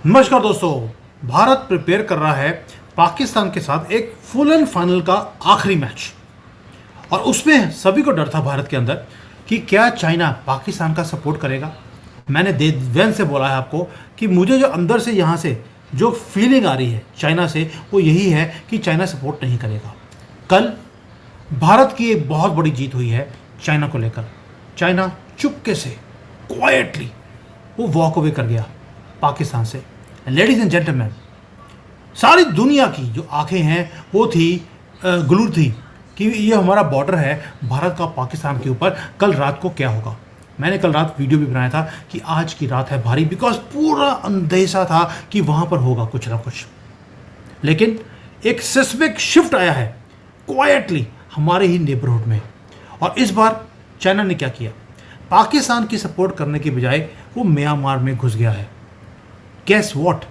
नमस्कार दोस्तों। भारत प्रिपेयर कर रहा है पाकिस्तान के साथ एक फुल एंड फाइनल का आखिरी मैच, और उसमें सभी को डर था भारत के अंदर कि क्या चाइना पाकिस्तान का सपोर्ट करेगा। मैंने डे वन से बोला है आपको कि मुझे जो अंदर से यहाँ से जो फीलिंग आ रही है चाइना से, वो यही है कि चाइना सपोर्ट नहीं करेगा। कल भारत की एक बहुत बड़ी जीत हुई है चाइना को लेकर। चाइना चुपके से क्वाइटली वो वॉक अवे कर गया पाकिस्तान से। लेडीज एंड जेंटलमैन, सारी दुनिया की जो आंखें हैं वो थी गलूर थी कि ये हमारा बॉर्डर है भारत का पाकिस्तान के ऊपर, कल रात को क्या होगा। मैंने कल रात वीडियो भी बनाया था कि आज की रात है भारी, बिकॉज पूरा अंदेशा था कि वहाँ पर होगा कुछ ना कुछ। लेकिन एक सिस्मिक शिफ्ट आया है क्वाइटली हमारे ही नेबरहुड में, और इस बार चाइना ने क्या किया, पाकिस्तान की सपोर्ट करने के बजाय वो म्यांमार में घुस गया है। गेस व्हाट,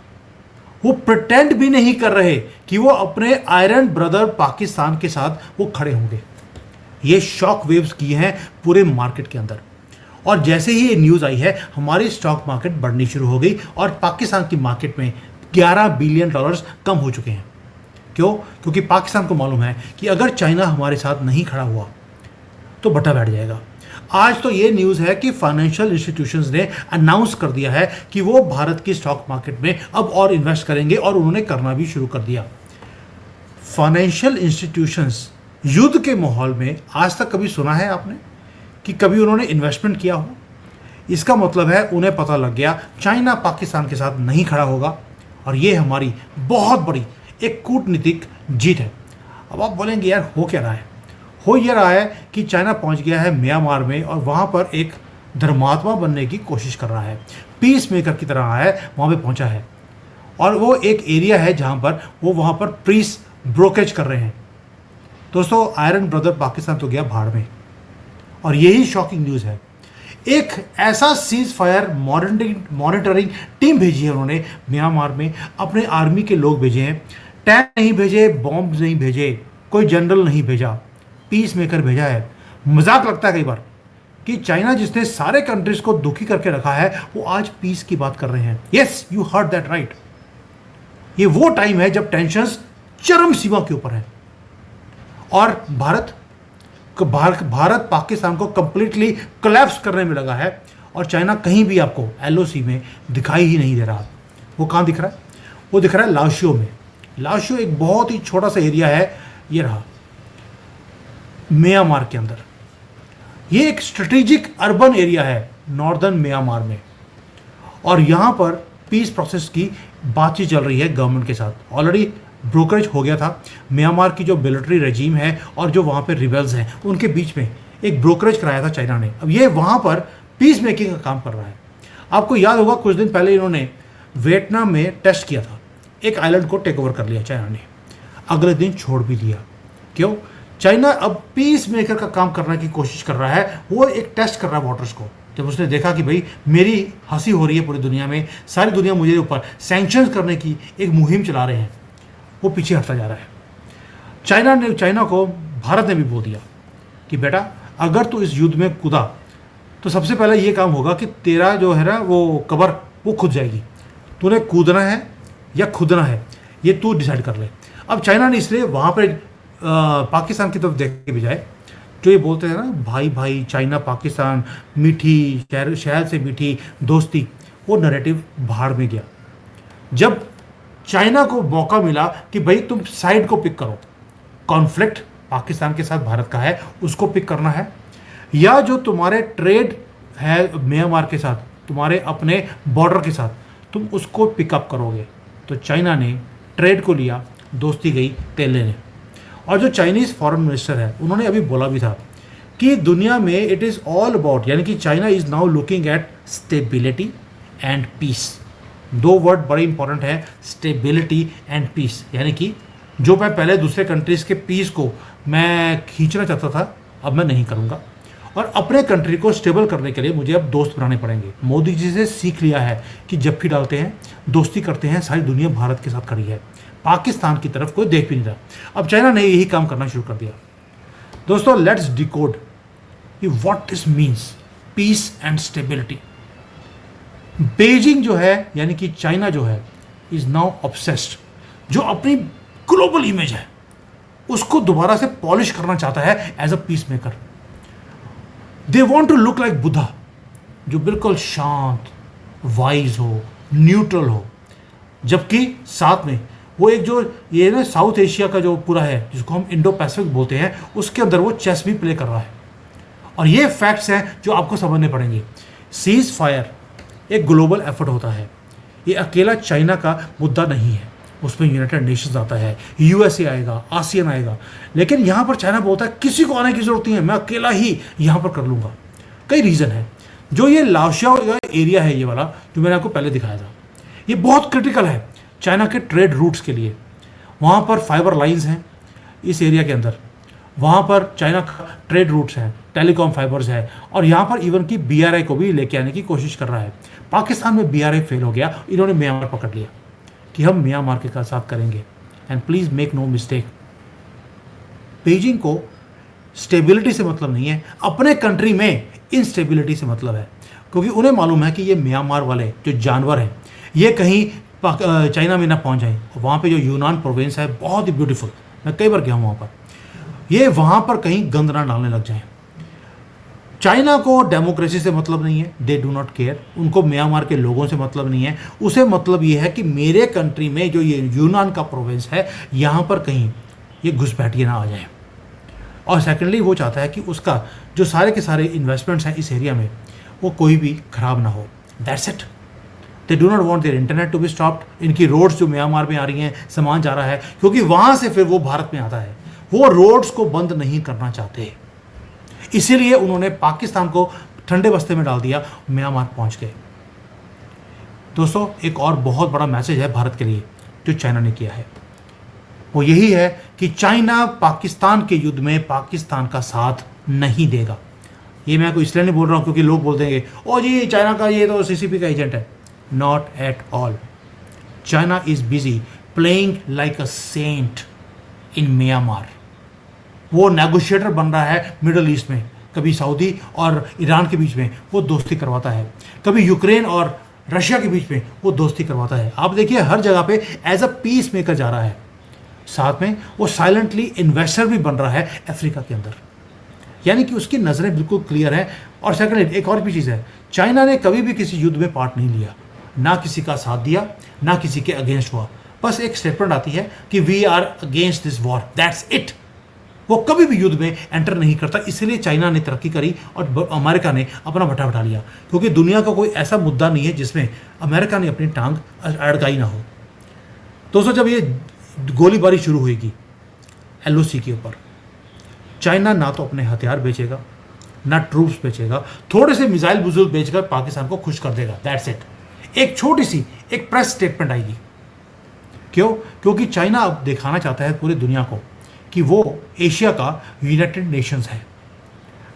वो प्रिटेंड भी नहीं कर रहे कि वो अपने आयरन ब्रदर पाकिस्तान के साथ वो खड़े होंगे। ये शॉक वेव्स किए हैं पूरे मार्केट के अंदर, और जैसे ही ये न्यूज़ आई है हमारी स्टॉक मार्केट बढ़नी शुरू हो गई और पाकिस्तान की मार्केट में 11 बिलियन डॉलर्स कम हो चुके हैं। क्यों? क्योंकि पाकिस्तान को मालूम है कि अगर चाइना हमारे साथ नहीं खड़ा हुआ तो बटा बैठ जाएगा। आज तो ये न्यूज़ है कि फाइनेंशियल इंस्टीट्यूशंस ने अनाउंस कर दिया है कि वो भारत की स्टॉक मार्केट में अब और इन्वेस्ट करेंगे, और उन्होंने करना भी शुरू कर दिया। फाइनेंशियल इंस्टीट्यूशंस युद्ध के माहौल में आज तक कभी सुना है आपने कि कभी उन्होंने इन्वेस्टमेंट किया हो? इसका मतलब है उन्हें पता लग गया चाइना पाकिस्तान के साथ नहीं खड़ा होगा, और ये हमारी बहुत बड़ी एक कूटनीतिक जीत है। अब आप बोलेंगे यार हो क्या रहा है? हो ये रहा है कि चाइना पहुंच गया है म्यांमार में और वहाँ पर एक धर्मात्मा बनने की कोशिश कर रहा है, पीस मेकर की तरह आया है, वहाँ पे पहुंचा है। और वो एक एरिया है जहाँ पर वो वहाँ पर पीस ब्रोकेज कर रहे हैं। दोस्तों, आयरन ब्रदर पाकिस्तान तो गया भाड़ में, और यही शॉकिंग न्यूज़ है। एक ऐसा सीज फायर मॉनिटरिंग टीम भेजी है उन्होंने म्यांमार में, अपने आर्मी के लोग भेजे हैं, टैंक नहीं भेजे, बॉम्ब नहीं भेजे, कोई जनरल नहीं भेजा, पीस मेकर भेजा है। मजाक लगता है कई बार कि चाइना जिसने सारे कंट्रीज को दुखी करके रखा है वो आज पीस की बात कर रहे हैं। Yes, you heard that right. ये वो टाइम है जब टेंशंस चरम सीमा के ऊपर है, और भारत पाकिस्तान को कंप्लीटली कोलैप्स करने में लगा है, और चाइना कहीं भी आपको एलओसी में दिखाई ही नहीं दे रहा। वो कहाँ दिख रहा है? वो दिख रहा है लाओशियो में। लाओशियो एक बहुत ही छोटा सा एरिया है, ये रहा म्यांमार के अंदर। ये एक स्ट्रेटेजिक अर्बन एरिया है नॉर्दर्न म्यांमार में, और यहाँ पर पीस प्रोसेस की बातचीत चल रही है गवर्नमेंट के साथ। ऑलरेडी ब्रोकरेज हो गया था। म्यांमार की जो मिलिट्री रेजीम है और जो वहाँ पे रिबेल्स हैं उनके बीच में एक ब्रोकरेज कराया था चाइना ने। अब ये वहाँ पर पीस मेकिंग का काम कर रहा है। आपको याद होगा कुछ दिन पहले इन्होंने वियतनाम में टेस्ट किया था, एक आइलैंड को टेक ओवर कर लिया चाइना ने, अगले दिन छोड़ भी दिया। क्यों? चाइना अब पीस मेकर का काम करने की कोशिश कर रहा है। वो एक टेस्ट कर रहा है वाटर्स को। जब उसने देखा कि भाई मेरी हंसी हो रही है पूरी दुनिया में, सारी दुनिया मुझे ऊपर सैंक्शंस करने की एक मुहिम चला रहे हैं, वो पीछे हटता जा रहा है। चाइना को भारत ने भी बोल दिया कि बेटा अगर तू इस युद्ध में कूदा तो सबसे पहले ये काम होगा कि तेरा जो है ना वो कबर वो खुद जाएगी। तूने कूदना है या खुदना है, ये तू डिसाइड कर ले। अब चाइना ने इसलिए वहाँ पर पाकिस्तान की तरफ देख के बजाय जो ये बोलते हैं ना भाई भाई चाइना पाकिस्तान मीठी शहर से मीठी दोस्ती, वो नैरेटिव भाड़ में गया। जब चाइना को मौका मिला कि भाई तुम साइड को पिक करो, कॉन्फ्लिक्ट पाकिस्तान के साथ भारत का है उसको पिक करना है, या जो तुम्हारे ट्रेड है म्यांमार के साथ, तुम्हारे अपने बॉर्डर के साथ, तुम उसको पिकअप करोगे। तो चाइना ने ट्रेड को लिया, दोस्ती गई तेल लेने। और जो चाइनीज़ फॉरेन मिनिस्टर है उन्होंने अभी बोला भी था कि दुनिया में इट इज़ ऑल अबाउट, यानी कि China is now looking at stability and peace. दो वर्ड बड़े इंपॉर्टेंट है, स्टेबिलिटी एंड पीस। यानी कि जो मैं पहले दूसरे कंट्रीज़ के पीस को मैं खींचना चाहता था अब मैं नहीं करूँगा, और अपने कंट्री को स्टेबल करने के लिए मुझे अब दोस्त बनाने पड़ेंगे। मोदी जी से सीख लिया है कि जब भी डालते हैं दोस्ती करते हैं, सारी दुनिया भारत के साथ खड़ी है, पाकिस्तान की तरफ कोई देख भी नहीं रहा। अब चाइना ने यही काम करना शुरू कर दिया। दोस्तों, लेट्स डिकोड कि what this means peace and stability. Beijing जो है यानी कि चाइना जो है इज नाउ ऑब्सेस्ड, जो अपनी ग्लोबल इमेज है उसको दोबारा से पॉलिश करना चाहता है as a peacemaker. They want to look like Buddha, जो बिल्कुल शांत, वाइज हो, न्यूट्रल हो, जबकि साथ में वो एक जो ये ना साउथ एशिया का जो पूरा है जिसको हम इंडो पैसिफिक बोलते हैं उसके अंदर वो चेस भी प्ले कर रहा है। और ये फैक्ट्स हैं जो आपको समझने पड़ेंगे। सीज फायर एक ग्लोबल एफर्ट होता है, ये अकेला चाइना का मुद्दा नहीं है, उसमें यूनाइटेड नेशंस आता है, यूएसए आएगा, आसियान आएगा, लेकिन यहाँ पर चाइना बोलता है किसी को आने की जरूरत नहीं है, मैं अकेला ही यहाँ पर कर लूँगा। कई रीज़न है। जो ये लाओशिया एरिया है ये वाला जो मैंने आपको पहले दिखाया था, ये बहुत क्रिटिकल है चाइना के ट्रेड रूट्स के लिए। वहाँ पर फाइबर लाइंस हैं इस एरिया के अंदर, वहाँ पर चाइना का ट्रेड रूट्स हैं, टेलीकॉम फाइबर्स है, और यहाँ पर इवन की बीआरआई को भी लेके आने की कोशिश कर रहा है। पाकिस्तान में बीआरआई फेल हो गया, इन्होंने म्यांमार पकड़ लिया कि हम म्यांमार के साथ करेंगे। And please make no mistake, Beijing को स्टेबिलिटी से मतलब नहीं है, अपने कंट्री में इनस्टेबिलिटी से मतलब है, क्योंकि उन्हें मालूम है कि ये म्यांमार वाले जो जानवर हैं ये कहीं चाइना में ना पहुंच जाएं। वहाँ पे जो यूनान प्रोविंस है बहुत ही ब्यूटीफुल, मैं कई बार गया हूँ वहाँ पर, ये वहाँ पर कहीं गंद ना डालने लग जाएं। चाइना को डेमोक्रेसी से मतलब नहीं है, दे डू नॉट केयर, उनको म्यांमार के लोगों से मतलब नहीं है, उसे मतलब ये है कि मेरे कंट्री में जो ये यूनान का प्रोविंस है यहाँ पर कहीं ये घुसपैठिए ना आ जाए। और सेकेंडली वो चाहता है कि उसका जो सारे के सारे इन्वेस्टमेंट्स हैं इस एरिया में वो कोई भी खराब ना हो। That's it. They do not want their internet to be stopped. इनकी रोड्स जो म्यांमार में आ रही हैं, सामान जा रहा है क्योंकि वहाँ से फिर वो भारत में आता है, वो रोड्स को बंद नहीं करना चाहते, इसीलिए उन्होंने पाकिस्तान को ठंडे बस्ते में डाल दिया, म्यांमार पहुँच गए। दोस्तों, एक और बहुत बड़ा मैसेज है भारत के लिए जो चाइना ने किया है, वो यही है कि चाइना पाकिस्तान के युद्ध में पाकिस्तान का साथ नहीं देगा। ये मैं कोई इसलिए नहीं बोल रहा हूँ क्योंकि लोग बोल देंगे ओ जी चाइना का ये तो सीसीपी का एजेंट है। Not at all. China is busy playing like a saint in Myanmar. वो नेगोशिएटर बन रहा है मिडल ईस्ट में, कभी सऊदी और ईरान के बीच में वो दोस्ती करवाता है, कभी यूक्रेन और रशिया के बीच में वो दोस्ती करवाता है। आप देखिए हर जगह पे एज अ पीस मेकर जा रहा है, साथ में वो साइलेंटली इन्वेस्टर भी बन रहा है अफ्रीका के अंदर, यानी कि उसकी नज़रें बिल्कुल क्लियर हैं। और सेकंड एक और भी चीज़ है, चाइना ने कभी भी किसी युद्ध में पार्ट नहीं लिया, ना किसी का साथ दिया, ना किसी के अगेंस्ट हुआ। बस एक स्टेटमेंट आती है कि we are against this war, that's it. वो कभी भी युद्ध में एंटर नहीं करता, इसलिए चाइना ने तरक्की करी और अमेरिका ने अपना भट्टा बैठा लिया, क्योंकि दुनिया का कोई ऐसा मुद्दा नहीं है जिसमें अमेरिका ने अपनी टांग अड़काई ना हो। दोस्तों, जब ये गोलीबारी शुरू होगी एलओसी के ऊपर, चाइना ना तो अपने हथियार बेचेगा, ना ट्रूप्स बेचेगा, थोड़े से मिसाइल बुजुल बेचकर पाकिस्तान को खुश कर देगा, दैट्स इट। एक छोटी सी एक प्रेस स्टेटमेंट आएगी। क्यों? क्योंकि चाइना अब दिखाना चाहता है पूरी दुनिया को कि वो एशिया का यूनाइटेड नेशंस है।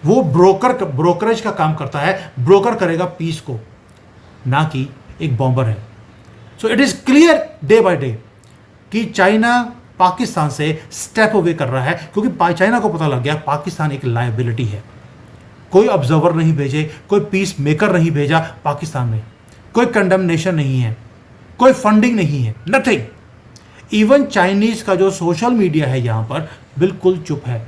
वो ब्रोकरेज का काम करता है, ब्रोकर करेगा पीस को, ना कि एक बॉम्बर है। So it is clear day by day कि चाइना पाकिस्तान से स्टेप अवे कर रहा है, क्योंकि चाइना को पता लग गया पाकिस्तान एक लायबिलिटी है। कोई ऑब्जर्वर नहीं भेजे, कोई पीस मेकर नहीं भेजा पाकिस्तान में, कोई कंडेमनेशन नहीं है, कोई फंडिंग नहीं है, नथिंग। इवन चाइनीज का जो सोशल मीडिया है यहाँ पर बिल्कुल चुप है।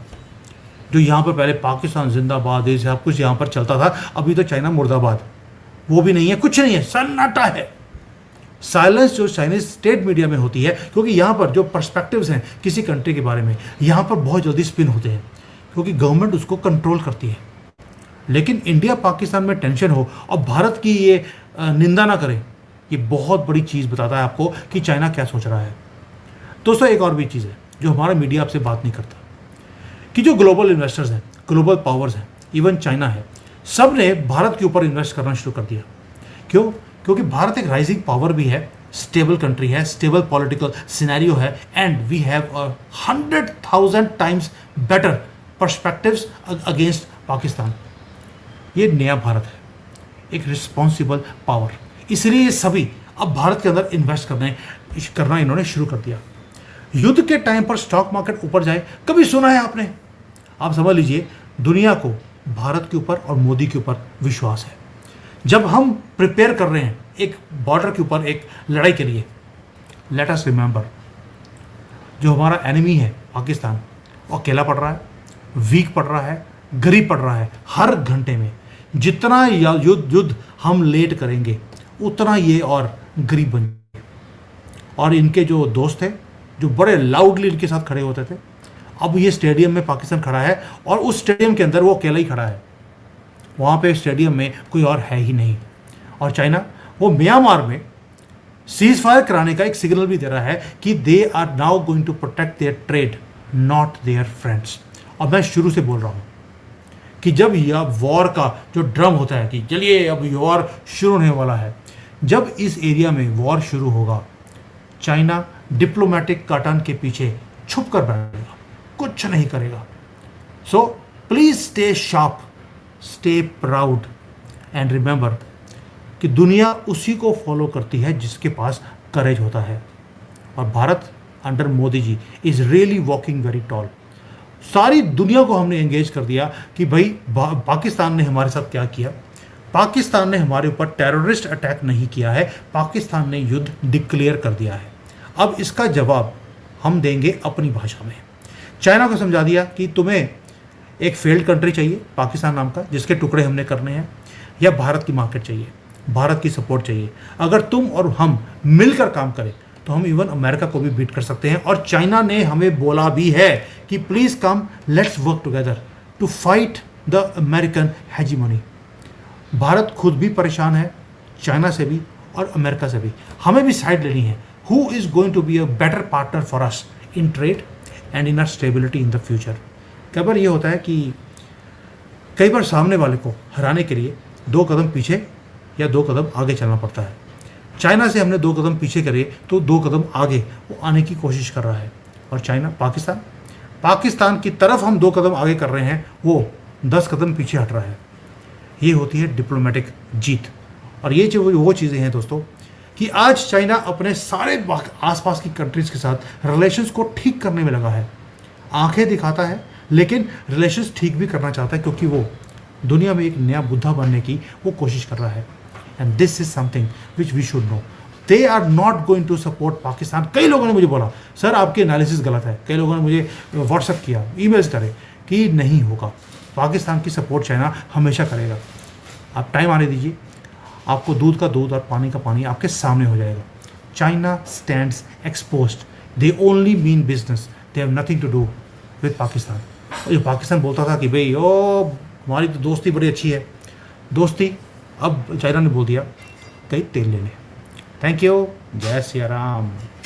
जो यहाँ पर पहले पाकिस्तान जिंदाबाद ये सब कुछ यहाँ पर चलता था, अभी तो चाइना मुर्दाबाद, वो भी नहीं है, कुछ नहीं है, सन्नाटा है। साइलेंस जो चाइनीज स्टेट मीडिया में होती है, क्योंकि यहाँ पर जो पर्सपेक्टिव्स हैं किसी कंट्री के बारे में यहाँ पर बहुत जल्दी स्पिन होते हैं, क्योंकि गवर्नमेंट उसको कंट्रोल करती है। लेकिन इंडिया पाकिस्तान में टेंशन हो और भारत की ये निंदा ना करें, ये बहुत बड़ी चीज़ बताता है आपको कि चाइना क्या सोच रहा है। दोस्तों, एक और भी चीज़ है जो हमारा मीडिया आपसे बात नहीं करता, कि जो ग्लोबल इन्वेस्टर्स हैं, ग्लोबल पावर्स हैं, इवन चाइना है, सब ने भारत के ऊपर इन्वेस्ट करना शुरू कर दिया। क्यों? क्योंकि भारत एक राइजिंग पावर भी है, स्टेबल कंट्री है, स्टेबल पॉलिटिकल सिनेरियो है, and we have 100,000 times better perspectives against Pakistan. ये नया भारत है, एक रिस्पॉन्सिबल पावर, इसलिए ये सभी अब भारत के अंदर इन्वेस्ट करना इन्होंने शुरू कर दिया। युद्ध के टाइम पर स्टॉक मार्केट ऊपर जाए, कभी सुना है आपने? आप समझ लीजिए दुनिया को भारत के ऊपर और मोदी के ऊपर विश्वास है। जब हम प्रिपेयर कर रहे हैं एक बॉर्डर के ऊपर एक लड़ाई के लिए, लेट अस रिमेंबर जो हमारा एनिमी है पाकिस्तान, वो अकेला पड़ रहा है, वीक पड़ रहा है, गरीब पड़ रहा है। हर घंटे में जितना युद्ध हम लेट करेंगे उतना ये और गरीब बन जाएंगे। और इनके जो दोस्त थे जो बड़े लाउडली इनके साथ खड़े होते थे, अब ये स्टेडियम में पाकिस्तान खड़ा है और उस स्टेडियम के अंदर वो अकेला ही खड़ा है। वहाँ पे स्टेडियम में कोई और है ही नहीं। और चाइना वो म्यांमार में सीज फायर कराने का एक सिग्नल भी दे रहा है कि they are now going to protect their trade, not their friends. और मैं शुरू से बोल रहा हूँ कि जब यह वॉर का जो ड्रम होता है कि चलिए अब वॉर शुरू होने वाला है, जब इस एरिया में वॉर शुरू होगा, चाइना डिप्लोमेटिक कर्टन के पीछे छुप कर बैठेगा, कुछ नहीं करेगा। So please stay sharp, stay proud and remember कि दुनिया उसी को फॉलो करती है जिसके पास करेज होता है। और Bharat under Modi ji is really walking very tall. सारी दुनिया को हमने एंगेज कर दिया कि भाई पाकिस्तान ने हमारे साथ क्या किया। पाकिस्तान ने हमारे ऊपर टेररिस्ट अटैक नहीं किया है, पाकिस्तान ने युद्ध डिक्लेयर कर दिया है। अब इसका जवाब हम देंगे अपनी भाषा में। चाइना को समझा दिया कि तुम्हें एक फेल्ड कंट्री चाहिए पाकिस्तान नाम का, जिसके टुकड़े हमने करने हैं, या भारत की मार्केट चाहिए, भारत की सपोर्ट चाहिए। अगर तुम और हम मिलकर काम करें तो हम इवन अमेरिका को भी बीट कर सकते हैं। और चाइना ने हमें बोला भी है कि please come let's work together to fight the American hegemony. Bharat खुद भी परेशान है, चाइना से भी और अमेरिका से भी। हमें भी साइड लेनी है। Who is going to be a better partner for us in trade and in our stability in the future. कई बार ये होता है कि कई बार सामने वाले को हराने के लिए 2 कदम पीछे या 2 कदम आगे चलना पड़ता है। चाइना से हमने 2 कदम पीछे करे तो 2 कदम आगे वो आने की कोशिश कर रहा है। और चाइना पाकिस्तान की तरफ हम 2 कदम आगे कर रहे हैं, वो 10 कदम पीछे हट रहा है। ये होती है डिप्लोमेटिक जीत। और ये जो वो चीज़ें हैं दोस्तों कि आज चाइना अपने सारे आसपास की कंट्रीज़ के साथ रिलेशंस को ठीक करने में लगा है। आंखें दिखाता है लेकिन रिलेशंस ठीक भी करना चाहता है, क्योंकि वो दुनिया में एक नया बुद्धा बनने की वो कोशिश कर रहा है। And this is something which we should know. They are not going to support Pakistan. कई लोगों ने मुझे बोला सर आपके एनालिसिस गलत है। कई लोगों ने मुझे व्हाट्सअप किया, ईमेल्स करे कि नहीं होगा, पाकिस्तान की सपोर्ट चाइना हमेशा करेगा। आप टाइम आने दीजिए, आपको दूध का दूध और पानी का पानी आपके सामने हो जाएगा। China stands exposed, they only mean business, they have nothing to do with Pakistan. जो पाकिस्तान बोलता था कि भाई ओ हमारी तो दोस्ती बड़ी अच्छी है, दोस्ती अब चाइना ने बोल दिया कहीं तेल लेने। थैंक यू, जय सिया राम।